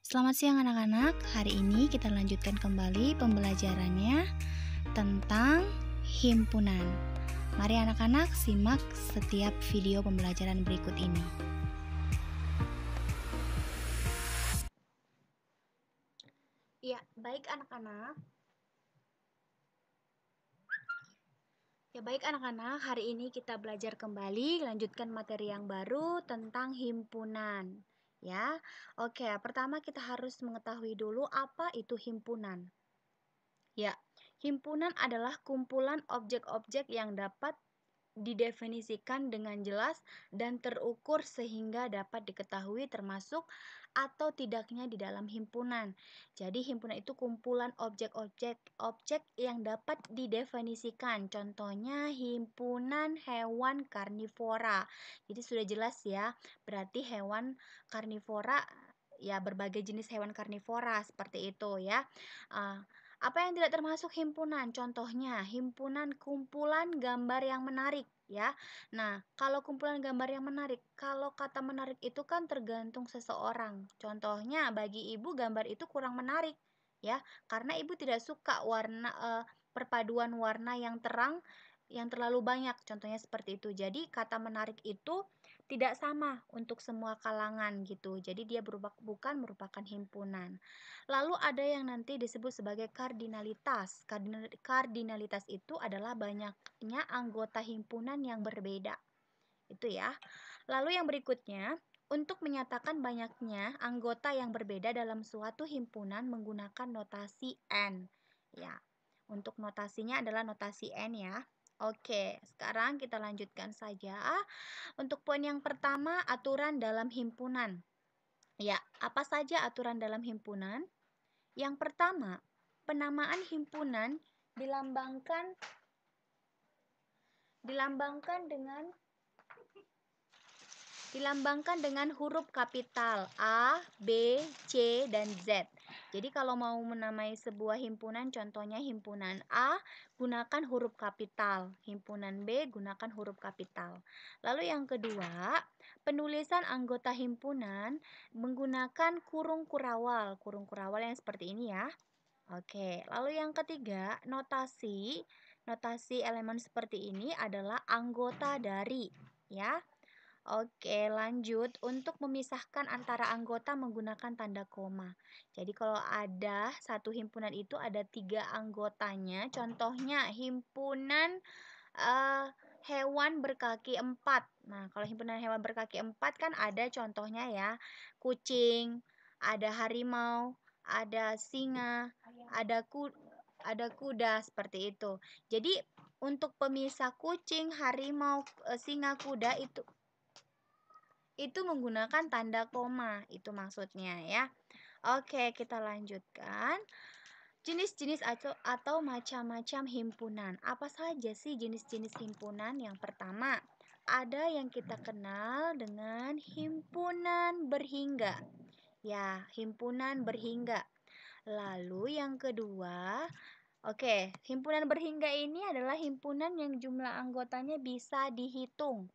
Selamat siang anak-anak, hari ini kita lanjutkan kembali pembelajarannya tentang himpunan. Mari anak-anak simak setiap video pembelajaran berikut ini. Ya, baik anak-anak. Hari ini kita belajar kembali, lanjutkan materi yang baru tentang himpunan. Ya, oke, pertama kita harus mengetahui dulu apa itu himpunan. Ya, himpunan adalah kumpulan objek-objek yang dapat didefinisikan dengan jelas dan terukur sehingga dapat diketahui termasuk atau tidaknya di dalam himpunan. Jadi himpunan itu kumpulan objek yang dapat didefinisikan. Contohnya himpunan hewan karnivora. Jadi sudah jelas ya, berarti hewan karnivora ya berbagai jenis hewan karnivora seperti itu ya. Apa yang tidak termasuk himpunan? Contohnya, himpunan kumpulan gambar yang menarik, ya. Nah, kalau kumpulan gambar yang menarik, kalau kata menarik itu kan tergantung seseorang. Contohnya, bagi ibu gambar itu kurang menarik, ya, karena ibu tidak suka perpaduan warna yang terang yang terlalu banyak. Contohnya seperti itu. Jadi, kata menarik itu tidak sama untuk semua kalangan gitu. Jadi, dia bukan merupakan himpunan. Lalu ada yang nanti disebut sebagai kardinalitas. Kardinalitas itu adalah banyaknya anggota himpunan yang berbeda. Itu ya. Lalu yang berikutnya, untuk menyatakan banyaknya anggota yang berbeda dalam suatu himpunan menggunakan notasi N. Ya. Untuk notasinya adalah notasi N ya. Oke, sekarang kita lanjutkan saja. Untuk poin yang pertama, aturan dalam himpunan. Ya, apa saja aturan dalam himpunan? Yang pertama, penamaan himpunan dilambangkan dengan huruf kapital A, B, C, dan Z. Jadi kalau mau menamai sebuah himpunan, contohnya himpunan A, gunakan huruf kapital. Himpunan B, gunakan huruf kapital. Lalu yang kedua, penulisan anggota himpunan menggunakan kurung kurawal. Kurung kurawal yang seperti ini ya. Oke, lalu yang ketiga, notasi elemen seperti ini adalah anggota dari, ya. Oke, lanjut. Untuk memisahkan antara anggota menggunakan tanda koma. Jadi kalau ada satu himpunan itu ada 3 anggotanya. Contohnya himpunan hewan berkaki 4. Nah, kalau himpunan hewan berkaki 4 kan ada contohnya ya, kucing, ada harimau, ada singa, ada kuda seperti itu. Jadi untuk pemisah kucing, harimau, singa, kuda itu menggunakan tanda koma, itu maksudnya ya. Oke, kita lanjutkan. Jenis-jenis atau macam-macam himpunan. Apa saja sih jenis-jenis himpunan? Yang pertama, ada yang kita kenal dengan himpunan berhingga. Ya, himpunan berhingga. Lalu yang kedua, oke, himpunan berhingga ini adalah himpunan yang jumlah anggotanya bisa dihitung.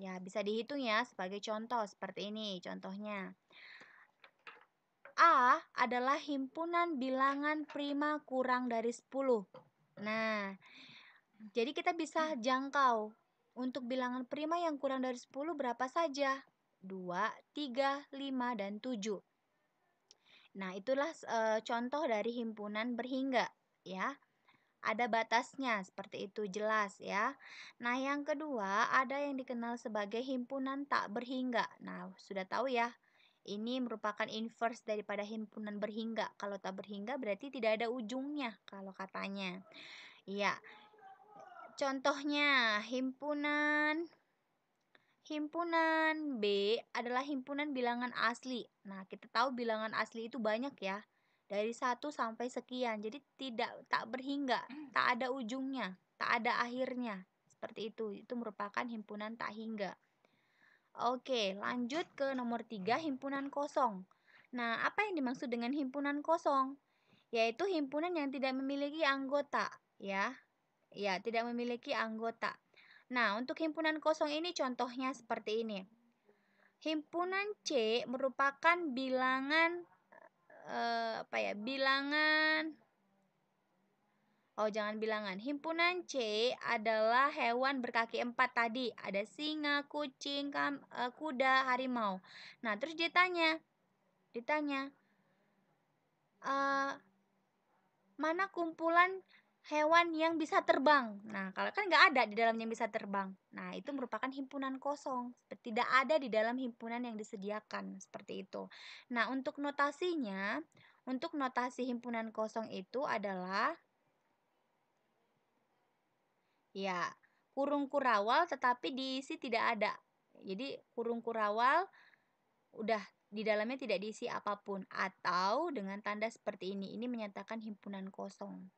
Ya, bisa dihitung ya, sebagai contoh seperti ini contohnya. A adalah himpunan bilangan prima kurang dari 10. Nah, jadi kita bisa jangkau untuk bilangan prima yang kurang dari 10 berapa saja? 2, 3, 5, dan 7. Nah, itulah contoh dari himpunan berhingga ya. Ada batasnya, seperti itu jelas ya. Nah, yang kedua ada yang dikenal sebagai himpunan tak berhingga. Nah, sudah tahu ya. Ini merupakan inverse daripada himpunan berhingga. Kalau tak berhingga berarti tidak ada ujungnya kalau katanya. Iya. Contohnya Himpunan B adalah himpunan bilangan asli. Nah, kita tahu bilangan asli itu banyak ya. Dari 1 sampai sekian. Jadi tak berhingga, tak ada ujungnya, tak ada akhirnya. Seperti itu. Itu merupakan himpunan tak hingga. Oke, lanjut ke nomor 3, himpunan kosong. Nah, apa yang dimaksud dengan himpunan kosong? Yaitu himpunan yang tidak memiliki anggota, ya. Ya, tidak memiliki anggota. Nah, untuk himpunan kosong ini contohnya seperti ini. Himpunan C merupakan bilangan bilangan. Oh, jangan bilangan. Himpunan C adalah hewan berkaki 4 tadi. Ada singa, kucing, kuda, harimau. Nah, terus ditanya, eh, mana kumpulan hewan yang bisa terbang? Nah, kalau kan nggak ada di dalamnya yang bisa terbang. Nah, itu merupakan himpunan kosong. Tidak ada di dalam himpunan yang disediakan. Seperti itu. Nah, untuk notasinya, untuk notasi himpunan kosong itu adalah ya, kurung kurawal tetapi diisi tidak ada. Jadi kurung kurawal udah di dalamnya tidak diisi apapun atau dengan tanda seperti ini. Ini menyatakan himpunan kosong.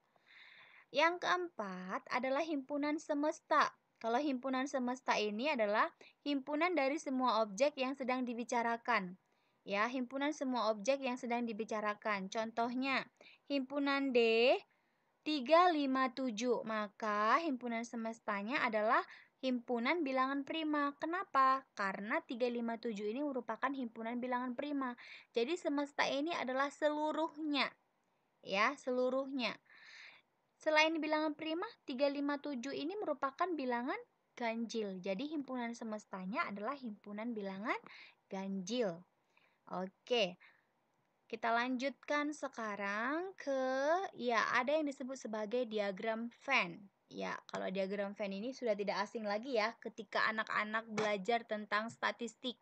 Yang keempat adalah himpunan semesta. Kalau himpunan semesta ini adalah himpunan dari semua objek yang sedang dibicarakan. Ya, himpunan semua objek yang sedang dibicarakan. Contohnya, himpunan D 357. Maka himpunan semestanya adalah himpunan bilangan prima. Kenapa? Karena 357 ini merupakan himpunan bilangan prima. Jadi semesta ini adalah seluruhnya. Ya, seluruhnya. Selain bilangan prima, 357 ini merupakan bilangan ganjil. Jadi himpunan semestanya adalah himpunan bilangan ganjil. Oke. Kita lanjutkan sekarang ke ada yang disebut sebagai diagram Venn. Ya, kalau diagram Venn ini sudah tidak asing lagi ya ketika anak-anak belajar tentang statistik.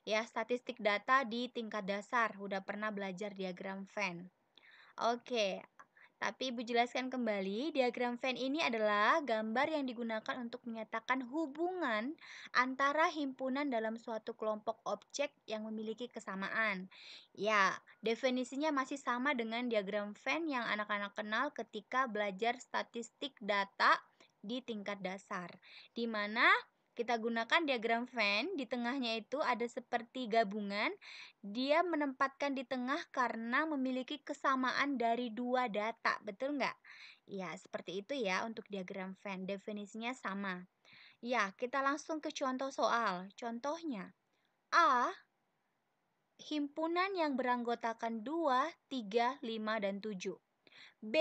Ya, statistik data di tingkat dasar udah pernah belajar diagram Venn. Oke, tapi Ibu jelaskan kembali, diagram Venn ini adalah gambar yang digunakan untuk menyatakan hubungan antara himpunan dalam suatu kelompok objek yang memiliki kesamaan. Ya, definisinya masih sama dengan diagram Venn yang anak-anak kenal ketika belajar statistik data di tingkat dasar, di mana kita gunakan diagram Venn, di tengahnya itu ada seperti gabungan. Dia menempatkan di tengah karena memiliki kesamaan dari dua data, betul nggak? Ya, seperti itu ya untuk diagram Venn, definisinya sama. Ya, kita langsung ke contoh soal. Contohnya, A, himpunan yang beranggotakan 2, 3, 5, dan 7. B,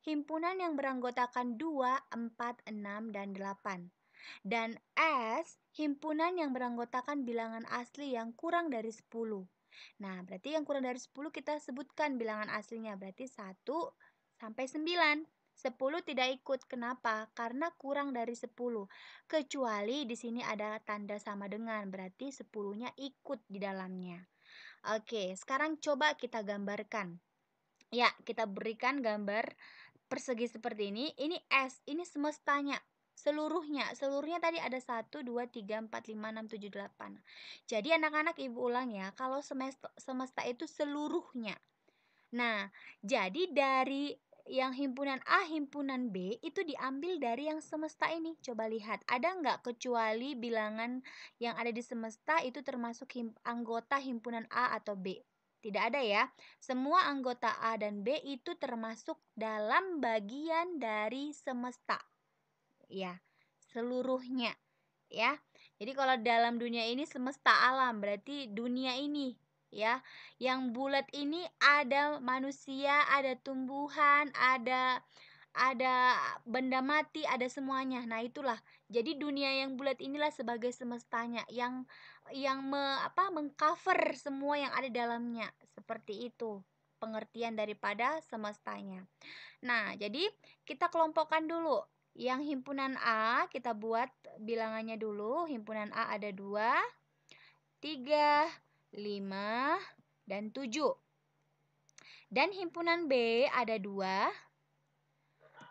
himpunan yang beranggotakan 2, 4, 6, dan 8. Dan S, himpunan yang beranggotakan bilangan asli yang kurang dari 10. Nah, berarti yang kurang dari 10 kita sebutkan bilangan aslinya. Berarti 1 sampai 9. 10 tidak ikut. Kenapa? Karena kurang dari 10. Kecuali di sini ada tanda sama dengan. Berarti 10-nya ikut di dalamnya. Oke, sekarang coba kita gambarkan. Ya, kita berikan gambar persegi seperti ini. Ini S, ini semestanya. Seluruhnya tadi ada 1, 2, 3, 4, 5, 6, 7, 8. Jadi anak-anak Ibu ulang ya, kalau semesta itu seluruhnya. Nah, jadi dari yang himpunan A, himpunan B itu diambil dari yang semesta ini. Coba lihat, ada nggak kecuali bilangan yang ada di semesta itu termasuk anggota himpunan A atau B? Tidak ada ya. Semua anggota A dan B itu termasuk dalam bagian dari semesta. Ya, seluruhnya. Ya. Jadi kalau dalam dunia ini semesta alam, berarti dunia ini ya. Yang bulat ini ada manusia, ada tumbuhan, ada benda mati, ada semuanya. Nah, itulah. Jadi dunia yang bulat inilah sebagai semestanya yang mengcover semua yang ada dalamnya. Seperti itu pengertian daripada semestanya. Nah, jadi kita kelompokkan dulu. Yang himpunan A kita buat bilangannya dulu. Himpunan A ada 2, 3, 5, dan 7. Dan himpunan B ada 2,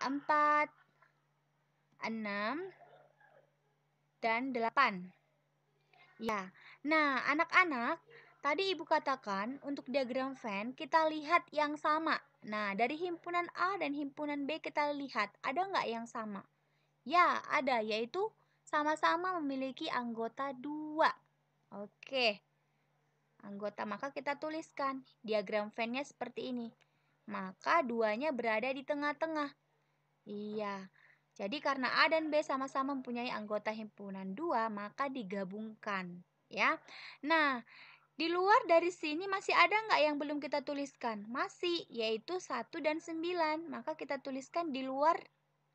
4, 6, dan 8. Ya, nah anak-anak, tadi Ibu katakan untuk diagram Venn kita lihat yang sama. Nah, dari himpunan A dan himpunan B kita lihat ada nggak yang sama? Ya, ada, yaitu sama-sama memiliki anggota 2. Oke, anggota, maka kita tuliskan diagram Venn-nya seperti ini. Maka duanya berada di tengah-tengah. Iya, jadi karena A dan B sama-sama mempunyai anggota himpunan 2, maka digabungkan. Ya, nah Di luar dari sini masih ada nggak yang belum kita tuliskan? Masih, yaitu 1 dan 9. Maka kita tuliskan di luar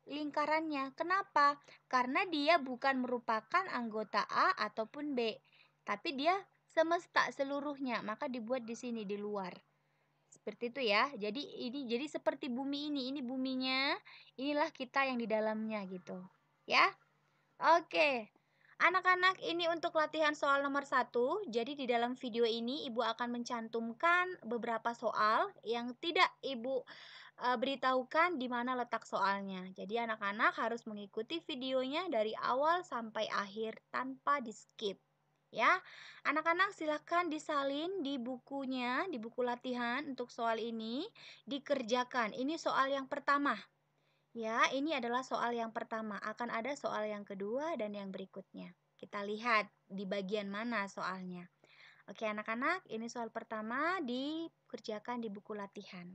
lingkarannya. Kenapa? Karena dia bukan merupakan anggota A ataupun B, tapi dia semesta seluruhnya, maka dibuat di sini di luar. Seperti itu ya. Jadi seperti bumi ini buminya, inilah kita yang di dalamnya gitu. Ya. Oke. Anak-anak, ini untuk latihan soal nomor 1. Jadi di dalam video ini Ibu akan mencantumkan beberapa soal yang tidak Ibu beritahukan di mana letak soalnya. Jadi anak-anak harus mengikuti videonya dari awal sampai akhir tanpa di-skip. Ya, anak-anak silahkan disalin di bukunya, di buku latihan untuk soal ini, dikerjakan. Ini soal yang pertama. Ya, ini adalah soal yang pertama. Akan ada soal yang kedua dan yang berikutnya. Kita lihat di bagian mana soalnya. Oke, anak-anak, ini soal pertama dikerjakan di buku latihan.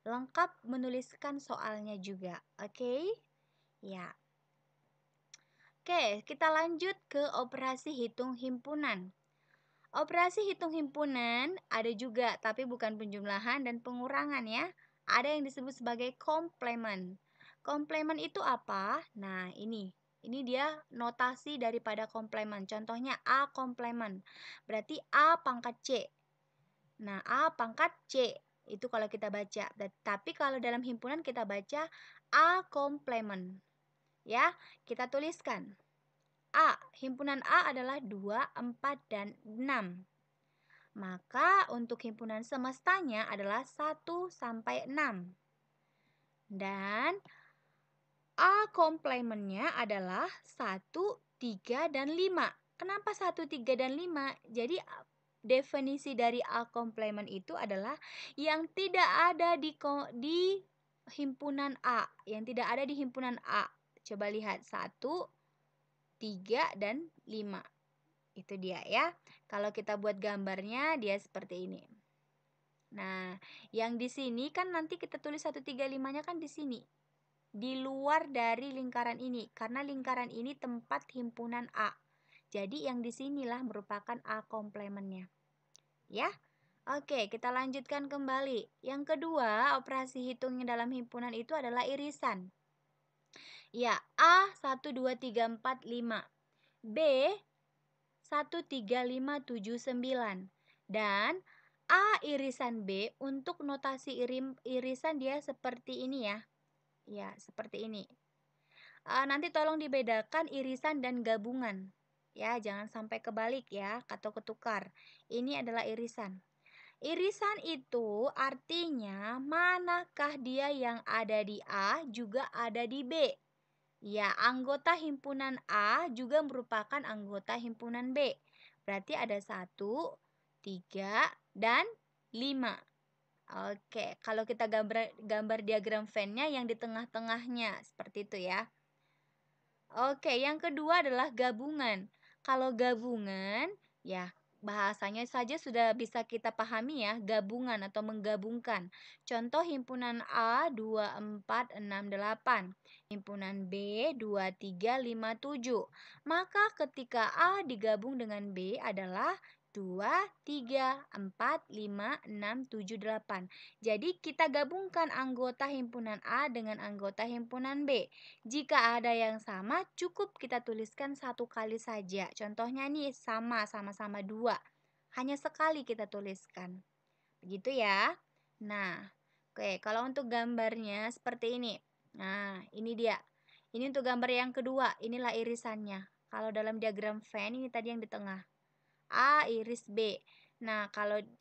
Lengkap menuliskan soalnya juga. Oke? Ya. Oke, kita lanjut ke operasi hitung himpunan. Operasi hitung himpunan ada juga, tapi bukan penjumlahan dan pengurangan ya. Ada yang disebut sebagai komplement. Komplement itu apa? Nah, ini dia notasi daripada komplement. Contohnya A komplement. Berarti A pangkat C. Nah, A pangkat C. Itu kalau kita baca. Tapi kalau dalam himpunan kita baca A komplement. Ya, kita tuliskan. A, himpunan A adalah 2, 4, dan 6. Maka untuk himpunan semestanya adalah 1 sampai 6. Dan A komplementnya adalah 1, 3, dan 5. Kenapa 1, 3, dan 5? Jadi definisi dari A komplement itu adalah yang tidak ada di himpunan A. Yang tidak ada di himpunan A. Coba lihat 1, 3, dan 5. Itu dia ya. Kalau kita buat gambarnya dia seperti ini. Nah, yang di sini kan nanti kita tulis 1, 3, 5-nya kan di sini. Di luar dari lingkaran ini, karena lingkaran ini tempat himpunan A. Jadi yang di sinilah merupakan A komplementnya. Ya. Oke, kita lanjutkan kembali. Yang kedua, operasi hitungnya dalam himpunan itu adalah irisan. Ya, A 1, 2, 3, 4, 5. B 1, 3, 5, 7, 9. Dan A irisan B, untuk notasi irisan dia seperti ini ya. Ya, seperti ini. Nanti tolong dibedakan irisan dan gabungan. Ya, jangan sampai kebalik ya atau ketukar. Ini adalah irisan. Irisan itu artinya manakah dia yang ada di A juga ada di B. Ya, anggota himpunan A juga merupakan anggota himpunan B. Berarti ada 1, 3, dan 5. Oke, kalau kita gambar diagram Venn-nya yang di tengah-tengahnya seperti itu ya. Oke, yang kedua adalah gabungan. Kalau gabungan, ya bahasanya saja sudah bisa kita pahami ya, gabungan atau menggabungkan. Contoh himpunan A 2, 4, 6, 8. Himpunan B 2, 3, 5, 7. Maka ketika A digabung dengan B adalah 2, 3, 4, 5, 6, 7, 8. Jadi kita gabungkan anggota himpunan A dengan anggota himpunan B. Jika ada yang sama, cukup kita tuliskan satu kali saja. Contohnya nih sama-sama 2. Hanya sekali kita tuliskan. Begitu ya. Nah, oke, kalau untuk gambarnya seperti ini. Nah, ini dia. Ini untuk gambar yang kedua, inilah irisannya. Kalau dalam diagram Venn ini tadi yang di tengah. A iris B. Nah,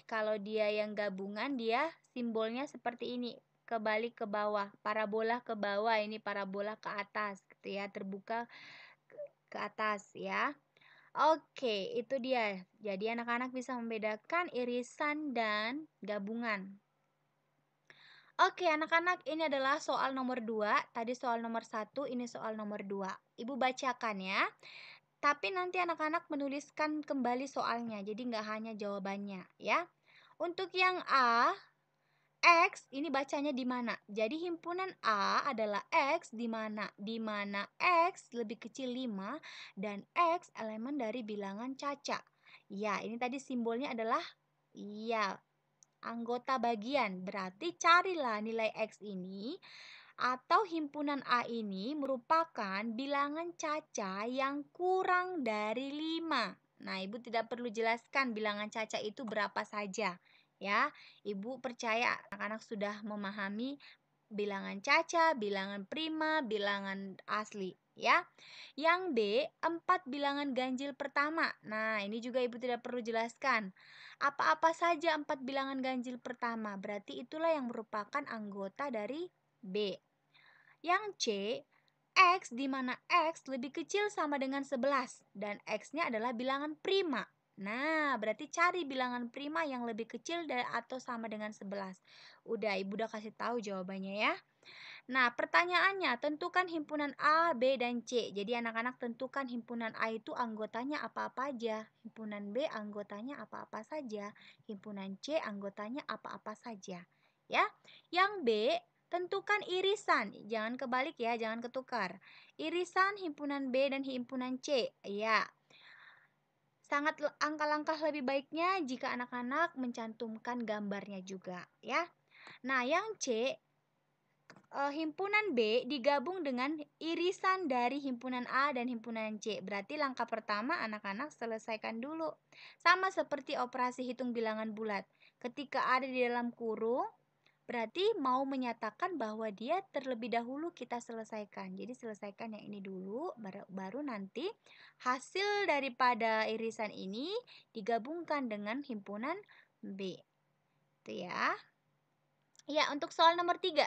kalau dia yang gabungan, dia simbolnya seperti ini, kebalik ke bawah, parabola ke bawah, ini parabola ke atas gitu ya, terbuka ke atas ya. Oke, itu dia. Jadi anak-anak bisa membedakan irisan dan gabungan. Oke, anak-anak, ini adalah soal nomor 2. Tadi soal nomor 1, ini soal nomor 2. Ibu bacakan ya. Tapi nanti anak-anak menuliskan kembali soalnya, jadi nggak hanya jawabannya ya. Untuk yang A, X ini bacanya di mana? Jadi himpunan A adalah X di mana? Di mana X lebih kecil 5 dan X elemen dari bilangan caca. Ya, ini tadi simbolnya adalah anggota bagian. Berarti carilah nilai X ini atau himpunan A ini merupakan bilangan caca yang kurang dari 5. Nah, Ibu tidak perlu jelaskan bilangan caca itu berapa saja. Ya, Ibu percaya anak-anak sudah memahami bilangan caca, bilangan prima, bilangan asli, ya. Yang B, 4 bilangan ganjil pertama. Nah, ini juga Ibu tidak perlu jelaskan. Apa-apa saja 4 bilangan ganjil pertama, berarti itulah yang merupakan anggota dari B. Yang C, X di mana X lebih kecil sama dengan 11 dan X-nya adalah bilangan prima. Nah, berarti cari bilangan prima yang lebih kecil dari atau sama dengan 11. Ibu udah kasih tahu jawabannya ya. Nah, pertanyaannya, tentukan himpunan A, B, dan C. Jadi anak-anak tentukan himpunan A itu anggotanya apa-apa aja. Himpunan B anggotanya apa-apa saja. Himpunan C anggotanya apa-apa saja. Ya. Yang B, tentukan irisan. Jangan kebalik ya, jangan ketukar. Irisan himpunan B dan himpunan C. Ya. Sangat langkah-langkah lebih baiknya jika anak-anak mencantumkan gambarnya juga, ya. Nah, yang C, himpunan B digabung dengan irisan dari himpunan A dan himpunan C. Berarti langkah pertama anak-anak selesaikan dulu. Sama seperti operasi hitung bilangan bulat. Ketika ada di dalam kurung, berarti mau menyatakan bahwa dia terlebih dahulu kita selesaikan. Jadi selesaikan yang ini dulu, baru nanti hasil daripada irisan ini digabungkan dengan himpunan B. Itu ya. Ya, untuk soal nomor 3.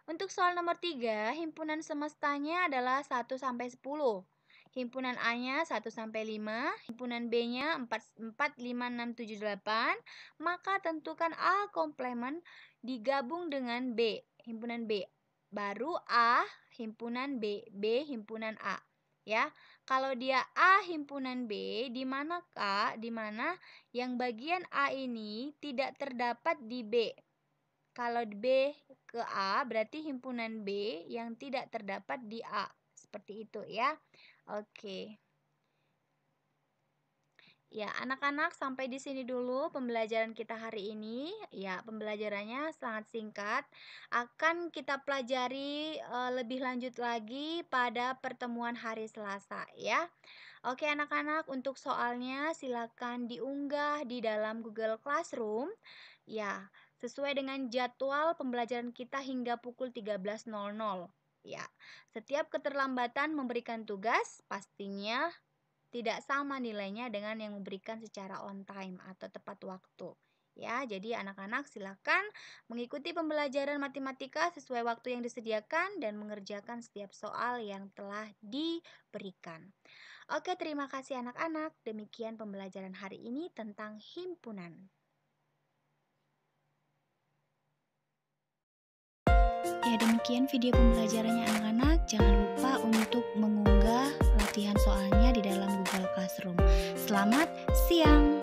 Untuk soal nomor 3, himpunan semestanya adalah 1 sampai 10. Himpunan A-nya 1 sampai 5, himpunan B-nya 4, 5, 6, 7, 8. Maka tentukan A komplement digabung dengan B, himpunan B. Baru A himpunan B, B himpunan A. Ya, kalau dia A himpunan B, di mana yang bagian A ini tidak terdapat di B. Kalau B ke A berarti himpunan B yang tidak terdapat di A. Seperti itu ya. Oke. Ya, anak-anak sampai di sini dulu pembelajaran kita hari ini. Ya, pembelajarannya sangat singkat. Akan kita pelajari lebih lanjut lagi pada pertemuan hari Selasa ya. Oke anak-anak, untuk soalnya silakan diunggah di dalam Google Classroom. Ya, sesuai dengan jadwal pembelajaran kita hingga pukul 13.00. Ya, setiap keterlambatan memberikan tugas pastinya tidak sama nilainya dengan yang memberikan secara on time atau tepat waktu. Ya, jadi anak-anak silakan mengikuti pembelajaran matematika sesuai waktu yang disediakan dan mengerjakan setiap soal yang telah diberikan. Oke, terima kasih anak-anak. Demikian pembelajaran hari ini tentang himpunan. Ya, demikian video pembelajarannya anak-anak. Jangan lupa untuk mengunggah latihan soalnya di dalam Google Classroom. Selamat siang.